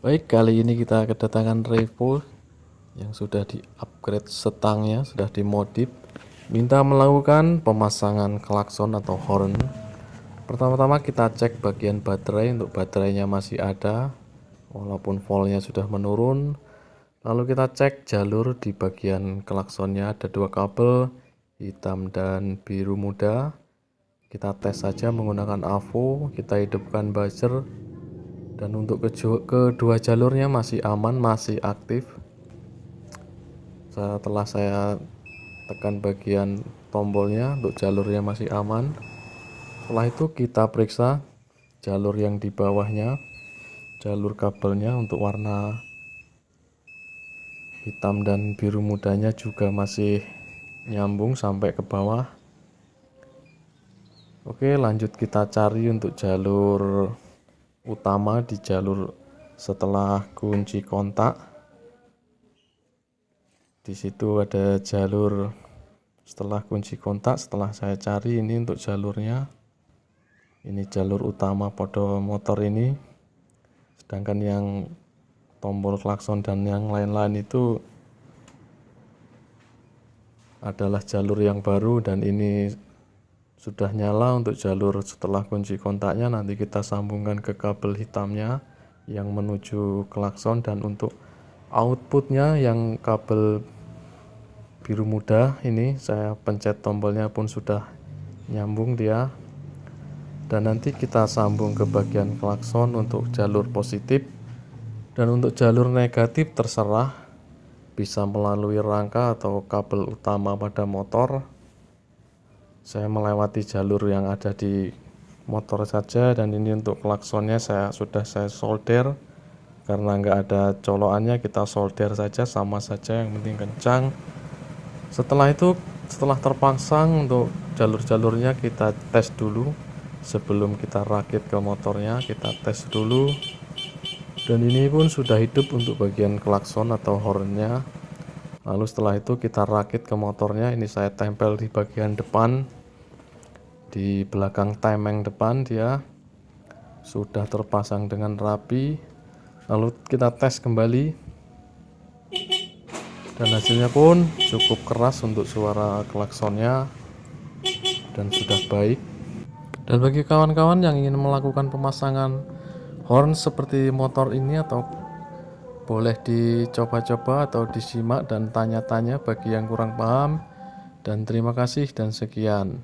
Baik, kali ini kita kedatangan Revo yang sudah di-upgrade setangnya, sudah dimodif. Minta melakukan pemasangan klakson atau horn. Pertama-tama kita cek bagian baterai, untuk baterainya masih ada walaupun voltnya sudah menurun. Lalu kita cek jalur di bagian klaksonnya, ada dua kabel hitam dan biru muda. Kita tes saja menggunakan AVO, kita hidupkan buzzer. Dan untuk kedua jalurnya masih aman, masih aktif. Setelah saya tekan bagian tombolnya, untuk jalurnya masih aman. Setelah itu kita periksa jalur yang di bawahnya, jalur kabelnya untuk warna hitam dan biru mudanya juga masih nyambung sampai ke bawah. Oke, lanjut kita cari untuk jalur utama di jalur setelah kunci kontak. Di situ ada jalur setelah kunci kontak. Setelah saya cari ini untuk jalurnya, ini jalur utama pada motor ini. Sedangkan yang tombol klakson dan yang lain-lain itu adalah jalur yang baru, dan ini sudah nyala untuk jalur setelah kunci kontaknya. Nanti kita sambungkan ke kabel hitamnya yang menuju klakson, dan untuk outputnya yang kabel biru muda ini saya pencet tombolnya pun sudah nyambung dia. Dan nanti kita sambung ke bagian klakson untuk jalur positif, dan untuk jalur negatif terserah, bisa melalui rangka atau kabel utama pada motor. Saya melewati jalur yang ada di motor saja, dan ini untuk klaksonnya sudah saya solder. Karena nggak ada colokannya, kita solder saja, sama saja, yang penting kencang. Setelah itu, setelah terpasang, untuk jalur-jalurnya kita tes dulu. Sebelum kita rakit ke motornya, kita tes dulu. Dan ini pun sudah hidup untuk bagian klakson atau hornnya. Lalu setelah itu kita rakit ke motornya. Ini saya tempel di bagian depan, di belakang tameng depan dia sudah terpasang dengan rapi. Lalu kita tes kembali, dan hasilnya pun cukup keras untuk suara klaksonnya dan sudah baik. Dan bagi kawan-kawan yang ingin melakukan pemasangan horn seperti motor ini, atau boleh dicoba-coba atau disimak dan tanya-tanya bagi yang kurang paham. Dan terima kasih dan sekian.